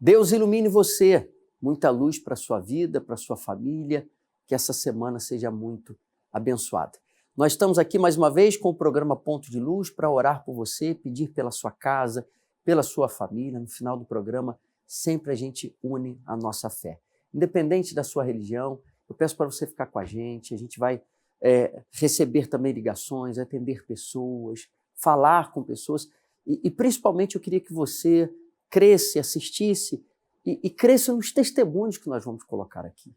Deus ilumine você, muita luz para a sua vida, para a sua família, que essa semana seja muito abençoada. Nós estamos aqui mais uma vez com o programa Ponto de Luz para orar por você, pedir pela sua casa, pela sua família. No final do programa, sempre a gente une a nossa fé. Independente da sua religião, eu peço para você ficar com a gente vai receber também ligações, atender pessoas, falar com pessoas e principalmente eu queria que você cresça, assistisse e cresça nos testemunhos que nós vamos colocar aqui.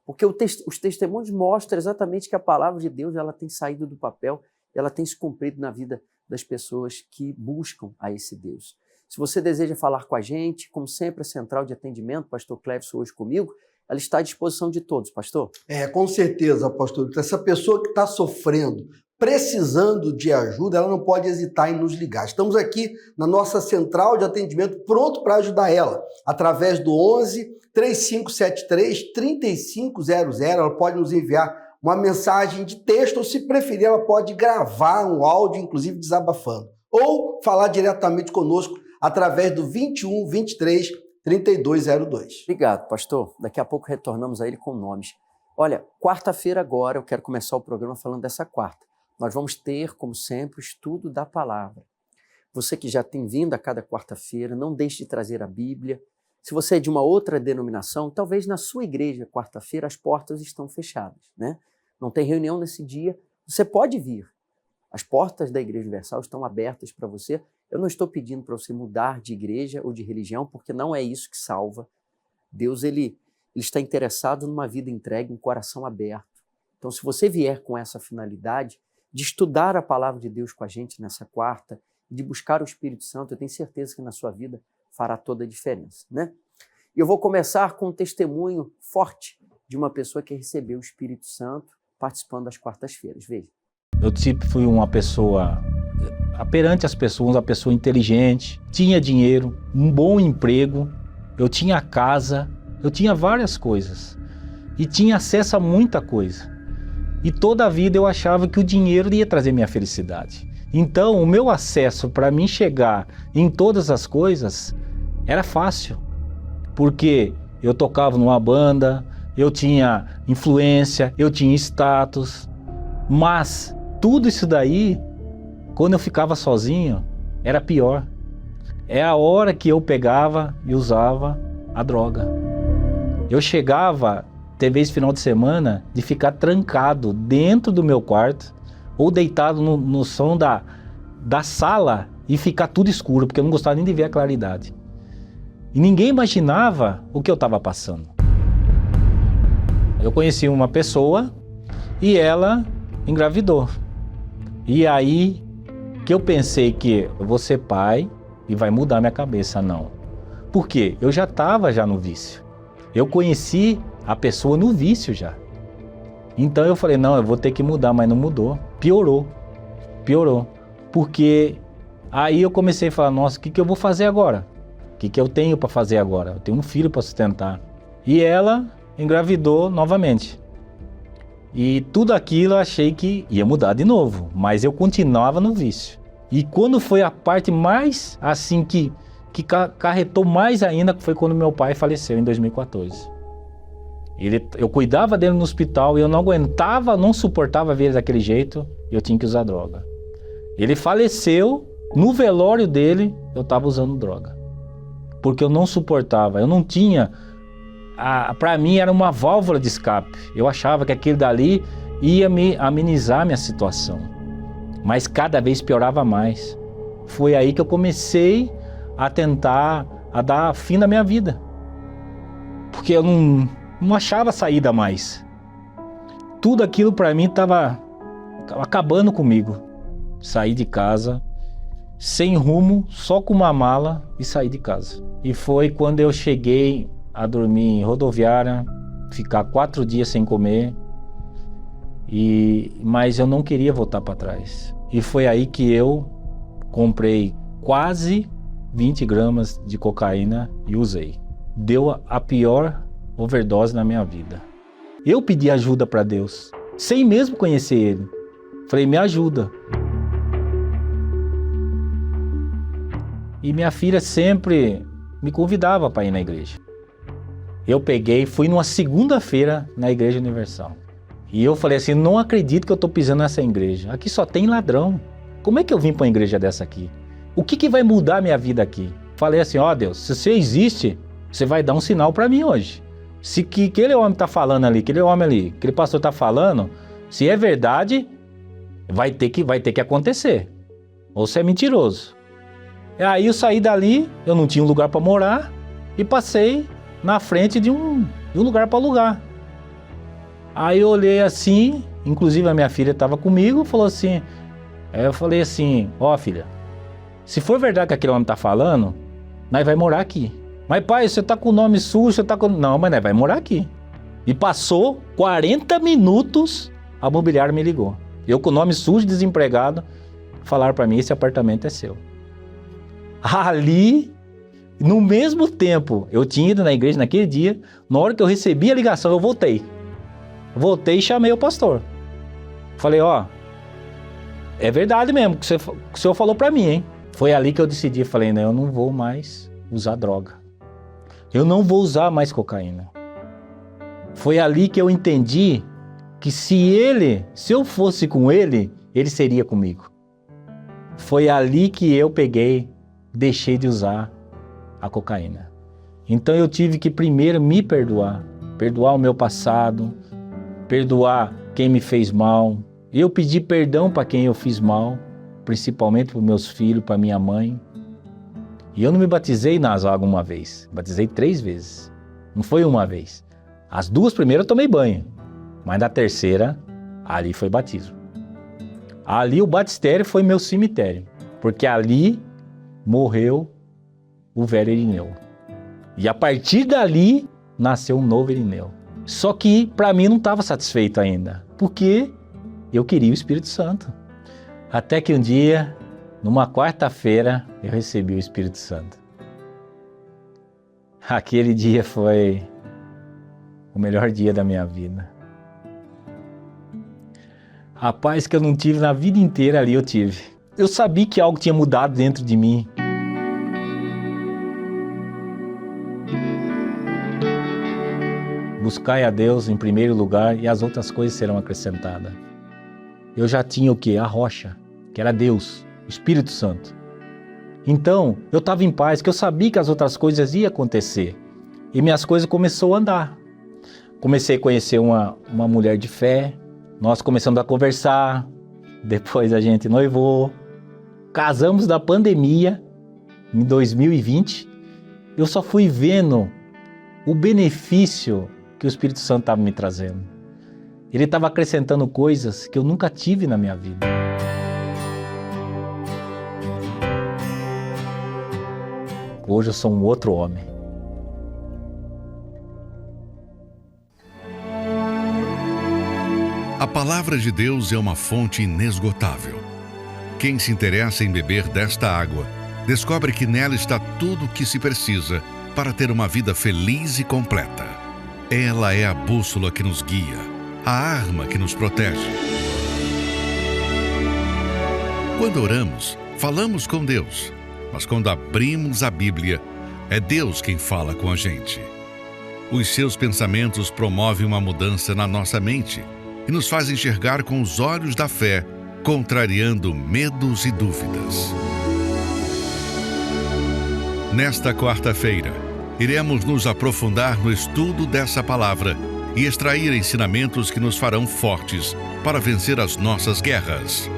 Porque os testemunhos mostram exatamente que a palavra de Deus ela tem saído do papel, ela tem se cumprido na vida das pessoas que buscam a esse Deus. Se você deseja falar com a gente, como sempre, a central de atendimento, pastor Cleverson hoje comigo, ela está à disposição de todos, pastor. Com certeza, pastor. Essa pessoa que está sofrendo, precisando de ajuda, ela não pode hesitar em nos ligar. Estamos aqui na nossa central de atendimento, pronto para ajudar ela, através do 11 3573 3500. Ela pode nos enviar uma mensagem de texto, ou se preferir, ela pode gravar um áudio, inclusive desabafando, ou falar diretamente conosco através do 21 23 3202. Obrigado, pastor. Daqui a pouco retornamos a ele com nomes. Olha, quarta-feira agora, eu quero começar o programa falando dessa quarta. Nós vamos ter, como sempre, o estudo da palavra. Você que já tem vindo a cada quarta-feira, não deixe de trazer a Bíblia. Se você é de uma outra denominação, talvez na sua igreja, quarta-feira, as portas estão fechadas, né? Não tem reunião nesse dia, você pode vir. As portas da Igreja Universal estão abertas para você. Eu não estou pedindo para você mudar de igreja ou de religião, porque não é isso que salva. Deus, ele está interessado numa vida entregue, um coração aberto. Então, se você vier com essa finalidade de estudar a palavra de Deus com a gente nessa quarta, de buscar o Espírito Santo, eu tenho certeza que na sua vida fará toda a diferença, né? E eu vou começar com um testemunho forte de uma pessoa que recebeu o Espírito Santo participando das quartas-feiras. Veja. Eu sempre fui uma pessoa, perante as pessoas, uma pessoa inteligente, tinha dinheiro, um bom emprego, eu tinha casa, eu tinha várias coisas e tinha acesso a muita coisa. E toda a vida eu achava que o dinheiro ia trazer minha felicidade. Então o meu acesso para mim chegar em todas as coisas era fácil, porque eu tocava numa banda, eu tinha influência, eu tinha status, mas tudo isso daí, quando eu ficava sozinho, era pior. É a hora que eu pegava e usava a droga. Eu chegava, teve esse final de semana, de ficar trancado dentro do meu quarto ou deitado no som da sala e ficar tudo escuro, porque eu não gostava nem de ver a claridade. E ninguém imaginava o que eu estava passando. Eu conheci uma pessoa e ela engravidou. E aí que eu pensei que eu vou ser pai e vai mudar minha cabeça. Não. Por quê? Eu já estava no vício. Eu conheci a pessoa no vício já. Então eu falei, não, eu vou ter que mudar, mas não mudou. Piorou. Porque aí eu comecei a falar, nossa, o que eu vou fazer agora? O que eu tenho para fazer agora? Eu tenho um filho para sustentar. E ela engravidou novamente. E tudo aquilo eu achei que ia mudar de novo, mas eu continuava no vício. E quando foi a parte mais, assim, que carretou mais ainda, foi quando meu pai faleceu em 2014. Eu cuidava dele no hospital e eu não aguentava, não suportava ver ele daquele jeito, eu tinha que usar droga. Ele faleceu, no velório dele, eu estava usando droga. Porque eu não suportava, eu não tinha... Para mim era uma válvula de escape. Eu achava que aquilo dali ia me amenizar minha situação. Mas cada vez piorava mais. Foi aí que eu comecei a tentar dar fim na minha vida. Porque eu não achava saída mais. Tudo aquilo para mim estava acabando comigo. Saí de casa, sem rumo, só com uma mala e saí de casa. E foi quando eu cheguei a dormir em rodoviária, ficar 4 dias sem comer, mas eu não queria voltar para trás. E foi aí que eu comprei quase 20 gramas de cocaína e usei. Deu a pior overdose na minha vida. Eu pedi ajuda para Deus, sem mesmo conhecer Ele. Falei, me ajuda. E minha filha sempre me convidava para ir na igreja. Eu peguei, fui numa segunda-feira na Igreja Universal. E eu falei assim, não acredito que eu estou pisando nessa igreja. Aqui só tem ladrão. Como é que eu vim para uma igreja dessa aqui? O que vai mudar a minha vida aqui? Falei assim, ó Deus, se você existe, você vai dar um sinal para mim hoje. Se que aquele homem está falando ali, aquele homem ali, aquele pastor está falando, se é verdade, vai ter que acontecer. Ou você é mentiroso. E aí eu saí dali, eu não tinha um lugar para morar e passei na frente de um lugar para alugar. Aí eu olhei assim, inclusive a minha filha estava comigo, falou assim, eu falei assim, ó filha, se for verdade que aquele homem está falando, nós vai morar aqui. Mas pai, você tá com o nome sujo, você tá com... Não, mas nós vai morar aqui. E passou 40 minutos, a mobiliária me ligou. Eu com o nome sujo, desempregado, falaram para mim, esse apartamento é seu. Ali, no mesmo tempo, eu tinha ido na igreja naquele dia, na hora que eu recebi a ligação, eu voltei. Voltei e chamei o pastor. Falei, ó, é verdade mesmo que o senhor falou para mim, hein? Foi ali que eu decidi, falei, não, eu não vou mais usar droga. Eu não vou usar mais cocaína. Foi ali que eu entendi que se eu fosse com ele, ele seria comigo. Foi ali que eu peguei, deixei de usar a cocaína. Então eu tive que primeiro me perdoar o meu passado, perdoar quem me fez mal. Eu pedi perdão para quem eu fiz mal, principalmente para os meus filhos, para minha mãe. E eu não me batizei nas águas uma vez, batizei 3 vezes. Não foi uma vez. As 2 primeiras eu tomei banho, mas na terceira, ali foi batismo. Ali o batistério foi meu cemitério, porque ali morreu o velho Irineu. E a partir dali, nasceu um novo Irineu. Só que para mim não estava satisfeito ainda, porque eu queria o Espírito Santo. Até que um dia, numa quarta-feira, eu recebi o Espírito Santo. Aquele dia foi o melhor dia da minha vida. A paz que eu não tive na vida inteira ali eu tive. Eu sabia que algo tinha mudado dentro de mim. Buscai a Deus em primeiro lugar e as outras coisas serão acrescentadas. Eu já tinha o quê? A rocha, que era Deus, o Espírito Santo. Então, eu estava em paz, que eu sabia que as outras coisas iam acontecer. E minhas coisas começaram a andar. Comecei a conhecer uma mulher de fé, nós começamos a conversar, depois a gente noivou, casamos da pandemia, em 2020. Eu só fui vendo o benefício que o Espírito Santo estava me trazendo. Ele estava acrescentando coisas que eu nunca tive na minha vida. Hoje eu sou um outro homem. A palavra de Deus é uma fonte inesgotável. Quem se interessa em beber desta água, descobre que nela está tudo o que se precisa para ter uma vida feliz e completa. Ela é a bússola que nos guia, a arma que nos protege. Quando oramos, falamos com Deus, mas quando abrimos a Bíblia, é Deus quem fala com a gente. Os seus pensamentos promovem uma mudança na nossa mente e nos faz enxergar com os olhos da fé, contrariando medos e dúvidas. Nesta quarta-feira, iremos nos aprofundar no estudo dessa palavra e extrair ensinamentos que nos farão fortes para vencer as nossas guerras.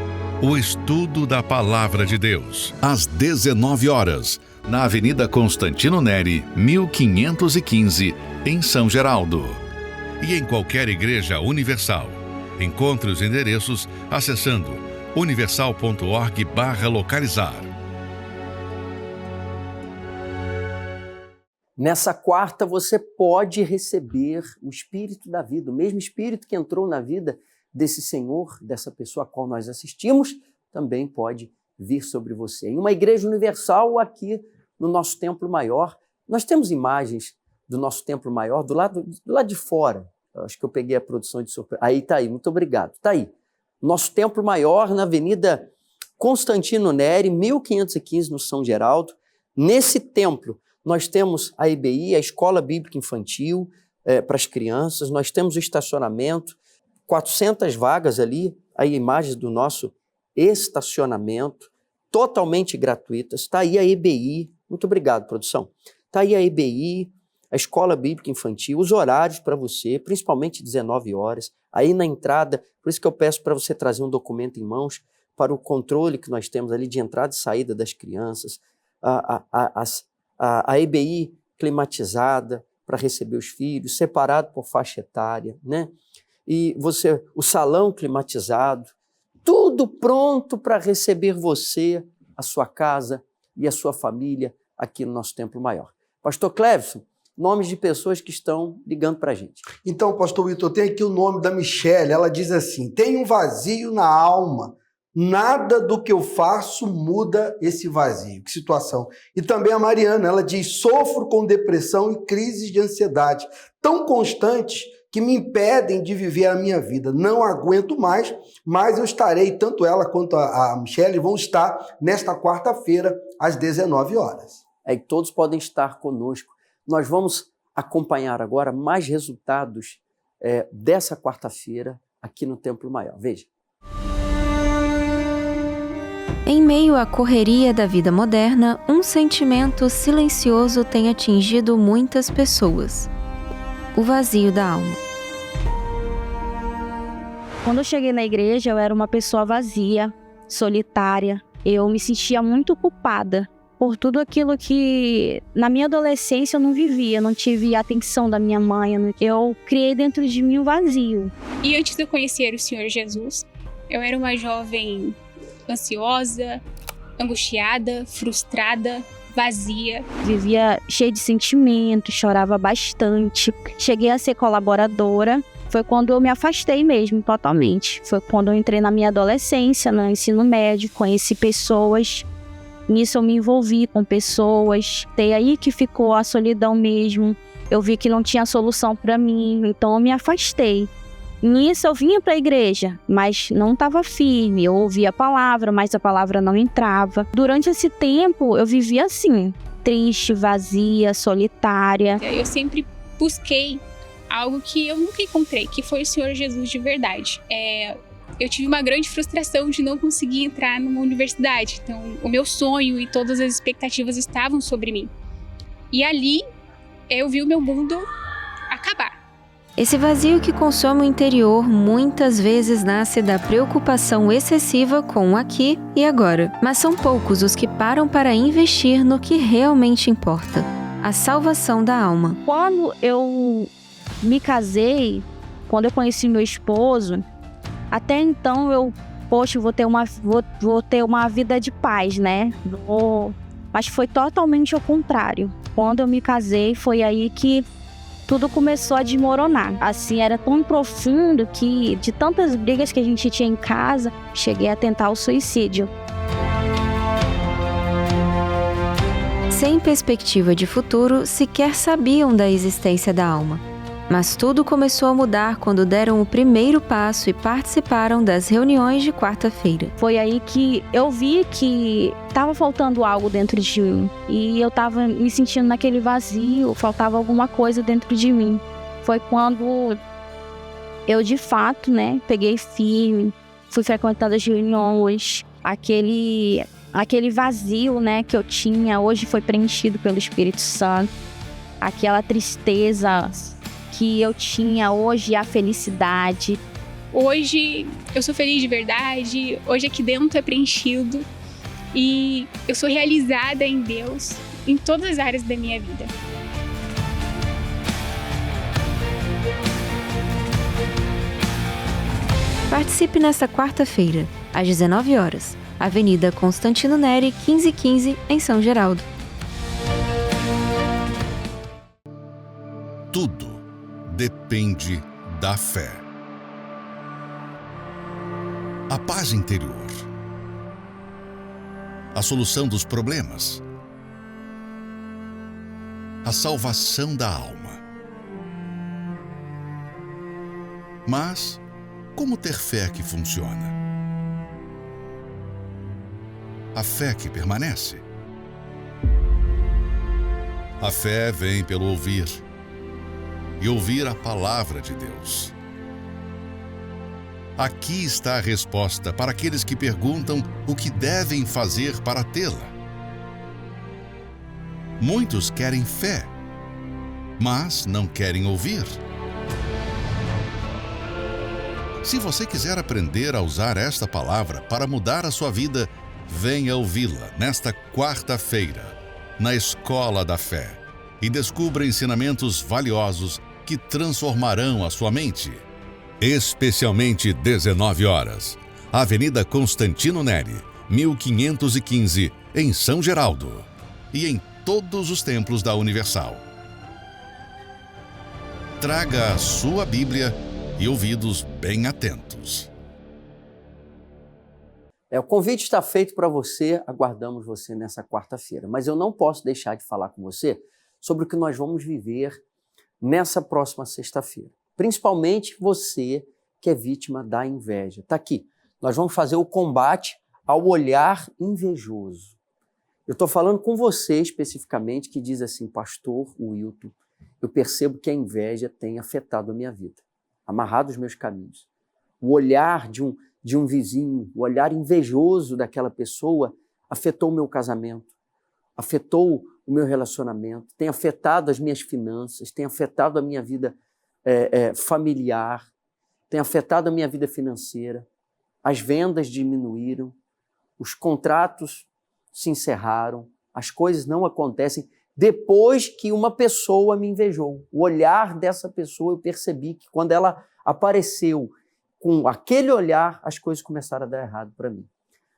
O estudo da Palavra de Deus, às 19 horas, na Avenida Constantino Neri, 1515, em São Geraldo. E em qualquer igreja universal. Encontre os endereços acessando universal.org/localizar. Nessa quarta você pode receber o Espírito da vida, o mesmo Espírito que entrou na vida desse Senhor, dessa pessoa a qual nós assistimos, também pode vir sobre você. Em uma igreja universal aqui no nosso templo maior, nós temos imagens do nosso templo maior do lado de fora. Eu acho que eu peguei a produção de surpresa. Aí está aí, muito obrigado. Está aí. Nosso templo maior na Avenida Constantino Neri, 1515, no São Geraldo. Nesse templo, Nós temos a EBI, a Escola Bíblica Infantil, para as crianças, nós temos o estacionamento, 400 vagas ali, aí imagens do nosso estacionamento, totalmente gratuitas. Está aí a EBI, muito obrigado, produção. Está aí a EBI, a Escola Bíblica Infantil, os horários para você, principalmente 19 horas, aí na entrada, por isso que eu peço para você trazer um documento em mãos para o controle que nós temos ali de entrada e saída das crianças, a EBI climatizada para receber os filhos, separado por faixa etária, né? E o salão climatizado, tudo pronto para receber você, a sua casa e a sua família aqui no nosso Templo Maior. Pastor Clevison, nomes de pessoas que estão ligando para a gente. Então, pastor Wilton, eu tenho aqui o nome da Michele, ela diz assim, tem um vazio na alma, nada do que eu faço muda esse vazio. Que situação. E também a Mariana, ela diz, sofro com depressão e crises de ansiedade tão constantes que me impedem de viver a minha vida. Não aguento mais, mas eu estarei, tanto ela quanto a Michele vão estar nesta quarta-feira às 19 horas. E todos podem estar conosco. Nós vamos acompanhar agora mais resultados dessa quarta-feira aqui no Templo Maior. Veja. Em meio à correria da vida moderna, um sentimento silencioso tem atingido muitas pessoas: o vazio da alma. Quando eu cheguei na igreja, eu era uma pessoa vazia, solitária. Eu me sentia muito culpada por tudo aquilo que na minha adolescência eu não vivia, eu não tive a atenção da minha mãe. Eu criei dentro de mim um vazio. E antes de eu conhecer o Senhor Jesus, eu era uma jovem ansiosa, angustiada, frustrada, vazia. Vivia cheia de sentimentos, chorava bastante. Cheguei a ser colaboradora. Foi quando eu me afastei mesmo, totalmente. Foi quando eu entrei na minha adolescência, no ensino médio, conheci pessoas. Nisso eu me envolvi com pessoas. Até aí que ficou a solidão mesmo. Eu vi que não tinha solução para mim, então eu me afastei. Nisso eu vinha para a igreja, mas não estava firme. Eu ouvia a palavra, mas a palavra não entrava. Durante esse tempo eu vivia assim, triste, vazia, solitária. Eu sempre busquei algo que eu nunca encontrei, que foi o Senhor Jesus de verdade. Eu tive uma grande frustração de não conseguir entrar numa universidade. Então, o meu sonho e todas as expectativas estavam sobre mim. E ali, eu vi o meu mundo acabar. Esse vazio que consome o interior muitas vezes nasce da preocupação excessiva com o aqui e agora. Mas são poucos os que param para investir no que realmente importa: a salvação da alma. Quando eu me casei, quando eu conheci meu esposo, até então eu, vou ter uma vida de paz, né? Mas foi totalmente ao contrário. Quando eu me casei, foi aí que tudo começou a desmoronar. Assim, era tão profundo que, de tantas brigas que a gente tinha em casa, cheguei a tentar o suicídio. Sem perspectiva de futuro, sequer sabiam da existência da alma. Mas tudo começou a mudar quando deram o primeiro passo e participaram das reuniões de quarta-feira. Foi aí que eu vi que estava faltando algo dentro de mim. E eu estava me sentindo naquele vazio, faltava alguma coisa dentro de mim. Foi quando eu, de fato, peguei firme, fui frequentando as reuniões. Aquele vazio, que eu tinha, hoje foi preenchido pelo Espírito Santo. Aquela tristeza que eu tinha, hoje a felicidade. Hoje eu sou feliz de verdade, hoje aqui dentro é preenchido e eu sou realizada em Deus em todas as áreas da minha vida. Participe nesta quarta-feira, às 19 horas, Avenida Constantino Neri, 1515, em São Geraldo. Tudo depende da fé. A paz interior. A solução dos problemas. A salvação da alma. Mas, como ter fé que funciona? A fé que permanece. A fé vem pelo ouvir, e ouvir a palavra de Deus. Aqui está a resposta para aqueles que perguntam o que devem fazer para tê-la. Muitos querem fé, mas não querem ouvir. Se você quiser aprender a usar esta palavra para mudar a sua vida, venha ouvi-la nesta quarta-feira, na Escola da Fé, e descubra ensinamentos valiosos que transformarão a sua mente. Especialmente 19 horas, Avenida Constantino Neri, 1515, em São Geraldo, e em todos os templos da Universal. Traga a sua Bíblia e ouvidos bem atentos. O convite está feito para você, aguardamos você nessa quarta-feira. Mas eu não posso deixar de falar com você sobre o que nós vamos viver nessa próxima sexta-feira. Principalmente você que é vítima da inveja. Está aqui, nós vamos fazer o combate ao olhar invejoso. Eu estou falando com você especificamente que diz assim, pastor Wilton, eu percebo que a inveja tem afetado a minha vida, amarrado os meus caminhos. O olhar de um vizinho, o olhar invejoso daquela pessoa afetou o meu casamento, afetou o meu relacionamento, tem afetado as minhas finanças, tem afetado a minha vida familiar, tem afetado a minha vida financeira, as vendas diminuíram, os contratos se encerraram, as coisas não acontecem depois que uma pessoa me invejou. O olhar dessa pessoa, eu percebi que quando ela apareceu com aquele olhar, as coisas começaram a dar errado para mim.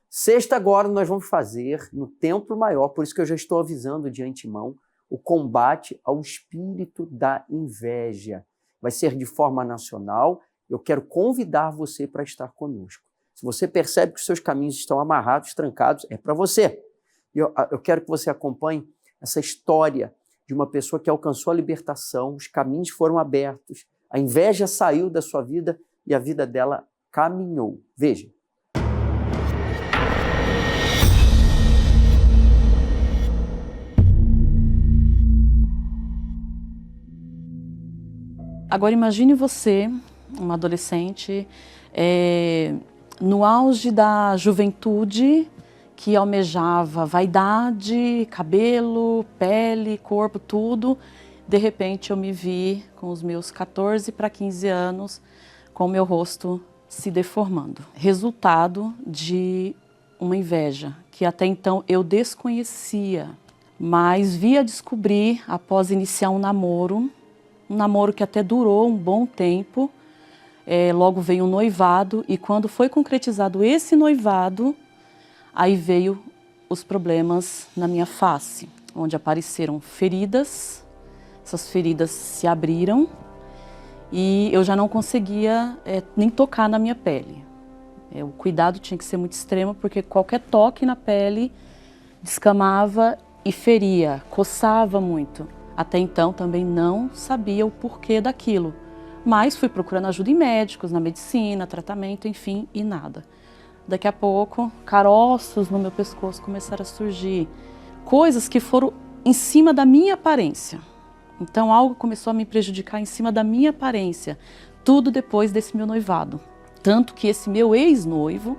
Sexta agora nós vamos fazer no templo maior, por isso que eu já estou avisando de antemão, o combate ao espírito da inveja. Vai ser de forma nacional, eu quero convidar você para estar conosco. Se você percebe que os seus caminhos estão amarrados, trancados, é para você. Eu quero que você acompanhe essa história de uma pessoa que alcançou a libertação, os caminhos foram abertos, a inveja saiu da sua vida e a vida dela caminhou. Veja. Agora imagine você, uma adolescente, no auge da juventude, que almejava vaidade, cabelo, pele, corpo, tudo. De repente eu me vi com os meus 14 para 15 anos, com o meu rosto se deformando. Resultado de uma inveja, que até então eu desconhecia, mas vi a descobrir após iniciar um namoro que até durou um bom tempo. Logo veio um noivado e quando foi concretizado esse noivado, aí veio os problemas na minha face, onde apareceram feridas, essas feridas se abriram e eu já não conseguia nem tocar na minha pele. O cuidado tinha que ser muito extremo porque qualquer toque na pele descamava e feria, coçava muito. Até então também não sabia o porquê daquilo, mas fui procurando ajuda em médicos, na medicina, tratamento, enfim, e nada. Daqui a pouco, caroços no meu pescoço começaram a surgir, coisas que foram em cima da minha aparência. Então algo começou a me prejudicar em cima da minha aparência, tudo depois desse meu noivado. Tanto que esse meu ex-noivo,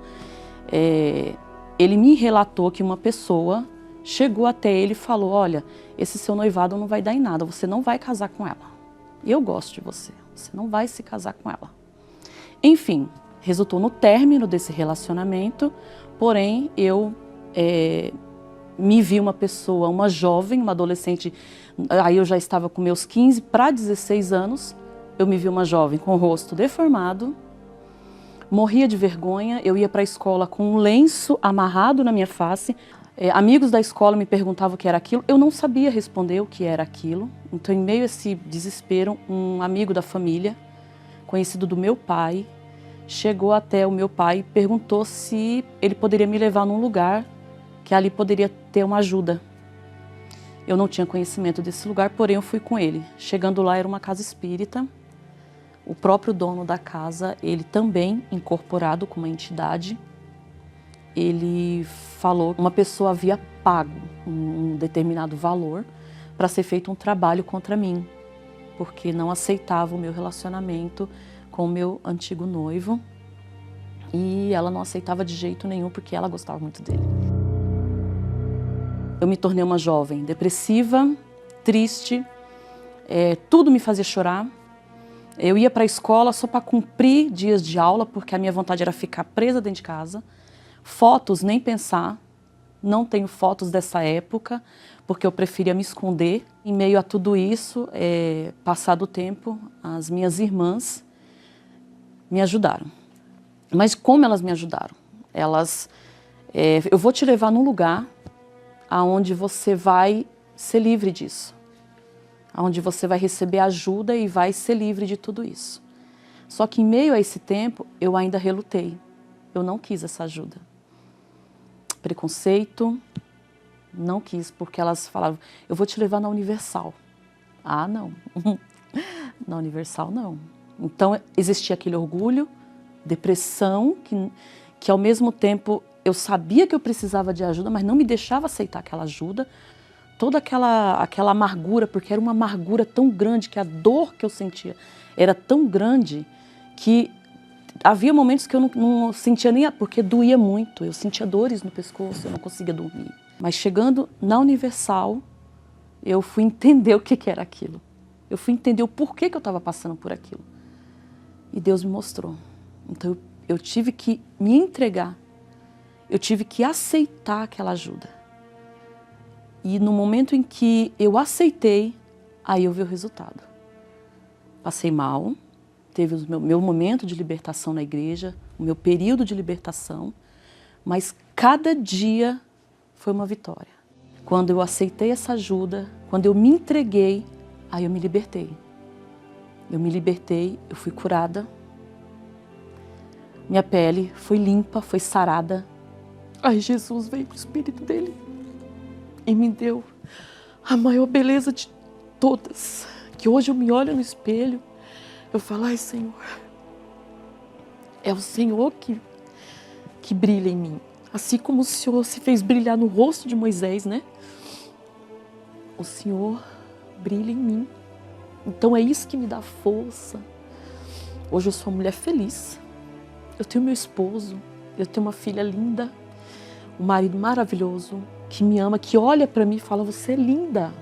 ele me relatou que uma pessoa chegou até ele e falou, olha, esse seu noivado não vai dar em nada, você não vai casar com ela. Eu gosto de você, você não vai se casar com ela. Enfim, resultou no término desse relacionamento, porém eu me vi uma pessoa, uma jovem, uma adolescente, aí eu já estava com meus 15 para 16 anos, eu me vi uma jovem com o rosto deformado, morria de vergonha, eu ia para a escola com um lenço amarrado na minha face. Amigos da escola me perguntavam o que era aquilo, eu não sabia responder o que era aquilo. Então, em meio a esse desespero, um amigo da família, conhecido do meu pai, chegou até o meu pai e perguntou se ele poderia me levar num lugar que ali poderia ter uma ajuda. Eu não tinha conhecimento desse lugar, porém eu fui com ele. Chegando lá era uma casa espírita. O próprio dono da casa, ele também incorporado com uma entidade, ele falou que uma pessoa havia pago um determinado valor para ser feito um trabalho contra mim, porque não aceitava o meu relacionamento com o meu antigo noivo e ela não aceitava de jeito nenhum porque ela gostava muito dele. Eu me tornei uma jovem depressiva, triste, tudo me fazia chorar. Eu ia para a escola só para cumprir dias de aula, porque a minha vontade era ficar presa dentro de casa. Fotos, nem pensar. Não tenho fotos dessa época, porque eu preferia me esconder. Em meio a tudo isso, passado o tempo, as minhas irmãs me ajudaram. Mas como elas me ajudaram? Eu vou te levar num lugar onde você vai ser livre disso. Onde você vai receber ajuda e vai ser livre de tudo isso. Só que em meio a esse tempo, eu ainda relutei. Eu não quis essa ajuda. Preconceito, não quis, porque elas falavam, eu vou te levar na Universal. Ah, não. Na Universal, não. Então, existia aquele orgulho, depressão, que ao mesmo tempo eu sabia que eu precisava de ajuda, mas não me deixava aceitar aquela ajuda. Toda aquela amargura, porque era uma amargura tão grande, que a dor que eu sentia era tão grande, que havia momentos que eu não sentia nem, porque doía muito, eu sentia dores no pescoço, eu não conseguia dormir. Mas chegando na Universal, eu fui entender o que era aquilo. Eu fui entender o porquê que eu estava passando por aquilo. E Deus me mostrou. Então eu tive que me entregar, eu tive que aceitar aquela ajuda. E no momento em que eu aceitei, aí eu vi o resultado. Passei mal, teve o meu momento de libertação na igreja, o meu período de libertação, mas cada dia foi uma vitória. Quando eu aceitei essa ajuda, quando eu me entreguei, aí eu me libertei. Eu me libertei, eu fui curada. Minha pele foi limpa, foi sarada. Aí Jesus veio com o Espírito dele e me deu a maior beleza de todas. Que hoje eu me olho no espelho, eu falo, ai Senhor, é o Senhor que brilha em mim. Assim como o Senhor se fez brilhar no rosto de Moisés, né? O Senhor brilha em mim. Então é isso que me dá força. Hoje eu sou uma mulher feliz. Eu tenho meu esposo, eu tenho uma filha linda, um marido maravilhoso, que me ama, que olha para mim e fala, você é linda.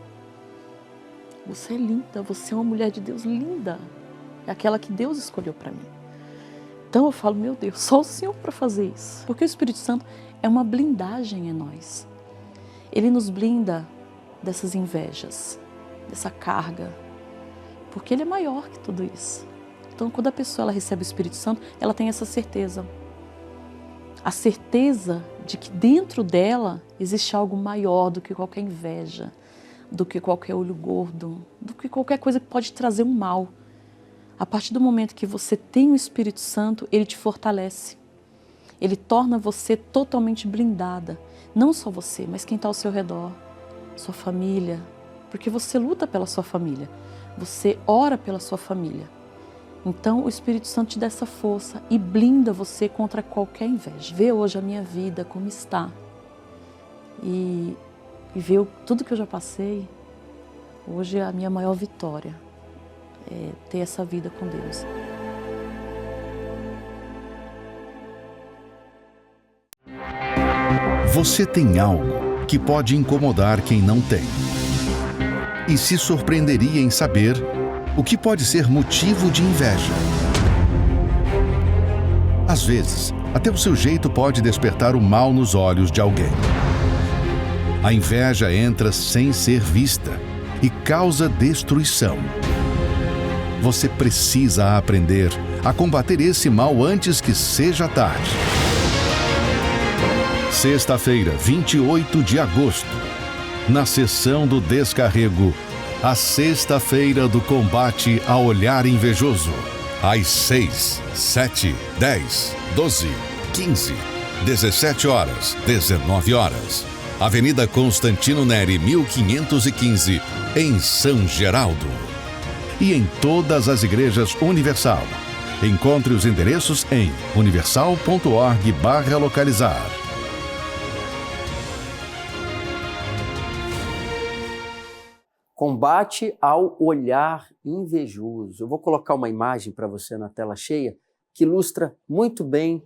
Você é linda, você é uma mulher de Deus linda. É aquela que Deus escolheu para mim. Então eu falo, meu Deus, só o Senhor para fazer isso. Porque o Espírito Santo é uma blindagem em nós. Ele nos blinda dessas invejas, dessa carga, porque Ele é maior que tudo isso. Então quando a pessoa ela recebe o Espírito Santo, ela tem essa certeza. A certeza de que dentro dela existe algo maior do que qualquer inveja, do que qualquer olho gordo, do que qualquer coisa que pode trazer um mal. A partir do momento que você tem o Espírito Santo, ele te fortalece. Ele torna você totalmente blindada. Não só você, mas quem está ao seu redor, sua família. Porque você luta pela sua família, você ora pela sua família. Então o Espírito Santo te dá essa força e blinda você contra qualquer inveja. Vê hoje a minha vida como está e vê tudo que eu já passei. Hoje a minha maior vitória é ter essa vida com Deus. Você tem algo que pode incomodar quem não tem. E se surpreenderia em saber o que pode ser motivo de inveja. Às vezes, até o seu jeito pode despertar o mal nos olhos de alguém. A inveja entra sem ser vista e causa destruição. Você precisa aprender a combater esse mal antes que seja tarde. Sexta-feira, 28 de agosto, na sessão do descarrego, a sexta-feira do combate ao olhar invejoso. Às 6, 7, 10, 12, 15, 17 horas, 19 horas. Avenida Constantino Neri, 1515, em São Geraldo. E em todas as igrejas Universal. Encontre os endereços em universal.org/localizar. Combate ao olhar invejoso. Eu vou colocar uma imagem para você na tela cheia que ilustra muito bem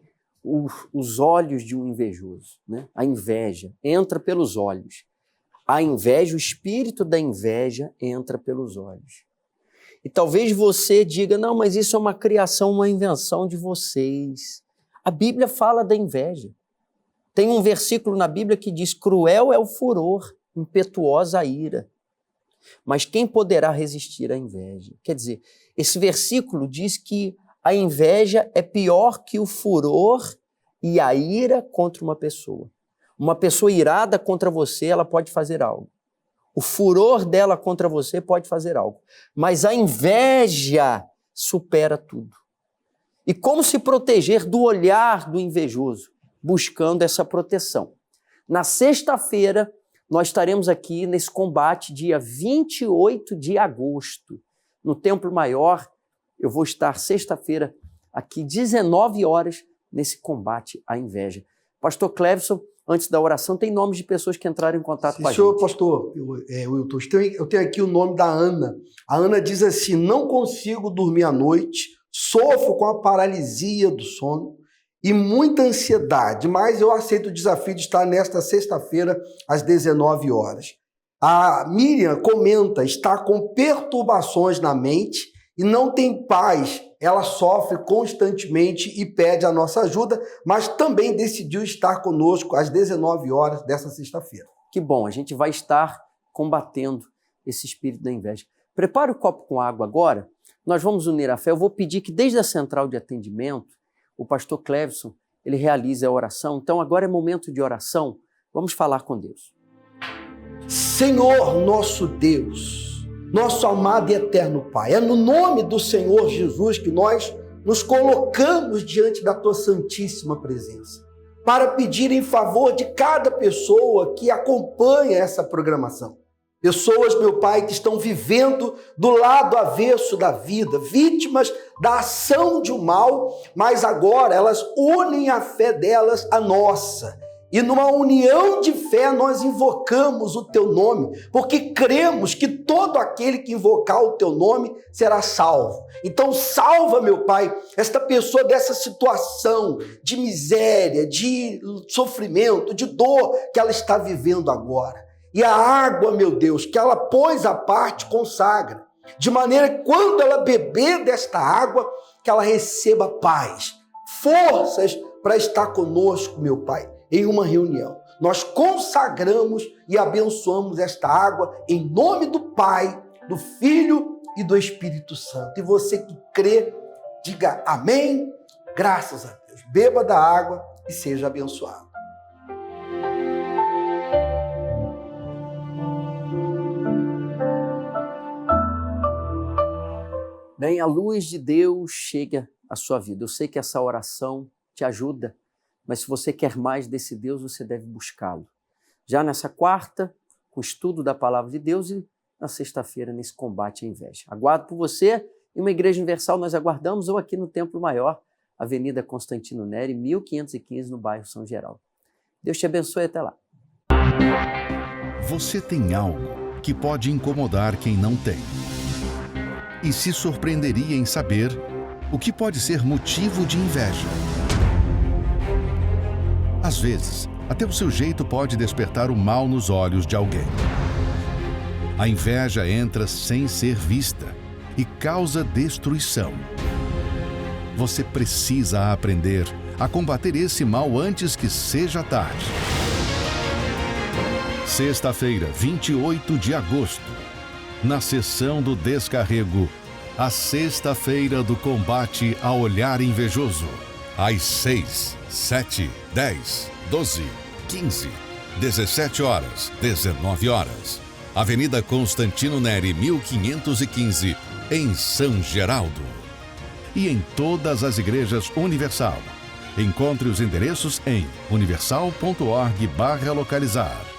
os olhos de um invejoso, né? A inveja entra pelos olhos. A inveja, o espírito da inveja entra pelos olhos. E talvez você diga, não, mas isso é uma criação, uma invenção de vocês. A Bíblia fala da inveja. Tem um versículo na Bíblia que diz, cruel é o furor, impetuosa a ira. Mas quem poderá resistir à inveja? Quer dizer, esse versículo diz que a inveja é pior que o furor e a ira contra uma pessoa. Uma pessoa irada contra você, ela pode fazer algo. O furor dela contra você pode fazer algo. Mas a inveja supera tudo. E como se proteger do olhar do invejoso? Buscando essa proteção. Na sexta-feira, nós estaremos aqui nesse combate, dia 28 de agosto, no Templo Maior. Eu vou estar sexta-feira aqui, 19 horas, nesse combate à inveja. Pastor Cleverson, antes da oração, tem nomes de pessoas que entraram em contato com a gente. Senhor pastor Wilton, eu tenho aqui o nome da Ana. A Ana diz assim, não consigo dormir à noite, sofro com a paralisia do sono e muita ansiedade, mas eu aceito o desafio de estar nesta sexta-feira às 19 horas. A Miriam comenta, está com perturbações na mente e não tem paz. Ela sofre constantemente e pede a nossa ajuda, mas também decidiu estar conosco às 19 horas dessa sexta-feira. Que bom, a gente vai estar combatendo esse espírito da inveja. Prepare o copo com água agora, nós vamos unir a fé. Eu vou pedir que desde a central de atendimento, o pastor Cleverson, ele realize a oração. Então agora é momento de oração, vamos falar com Deus. Senhor nosso Deus, nosso amado e eterno Pai, é no nome do Senhor Jesus que nós nos colocamos diante da Tua santíssima presença para pedir em favor de cada pessoa que acompanha essa programação. Pessoas, meu Pai, que estão vivendo do lado avesso da vida, vítimas da ação de um mal, mas agora elas unem a fé delas à nossa. E numa união de fé nós invocamos o Teu nome, porque cremos que todo aquele que invocar o Teu nome será salvo. Então salva, meu Pai, esta pessoa dessa situação de miséria, de sofrimento, de dor que ela está vivendo agora. E a água, meu Deus, que ela pôs à parte, consagra. De maneira que quando ela beber desta água, que ela receba paz, forças para estar conosco, meu Pai, em uma reunião. Nós consagramos e abençoamos esta água em nome do Pai, do Filho e do Espírito Santo. E você que crê, diga amém, graças a Deus. Beba da água e seja abençoado. Bem, a luz de Deus chega à sua vida. Eu sei que essa oração te ajuda, mas se você quer mais desse Deus, você deve buscá-lo. Já nessa quarta, com o estudo da Palavra de Deus, e na sexta-feira, nesse combate à inveja. Aguardo por você em uma Igreja Universal, nós aguardamos, ou aqui no Templo Maior, Avenida Constantino Neri, 1515, no bairro São Geraldo. Deus te abençoe, até lá. Você tem algo que pode incomodar quem não tem. E se surpreenderia em saber o que pode ser motivo de inveja. Às vezes, até o seu jeito pode despertar o mal nos olhos de alguém. A inveja entra sem ser vista e causa destruição. Você precisa aprender a combater esse mal antes que seja tarde. Sexta-feira, 28 de agosto. Na sessão do descarrego, a sexta-feira do combate ao olhar invejoso, às 6, 7, 10, 12, 15, 17 horas, 19 horas. Avenida Constantino Neri, 1515, em São Geraldo. E em todas as igrejas Universal. Encontre os endereços em universal.org/localizar.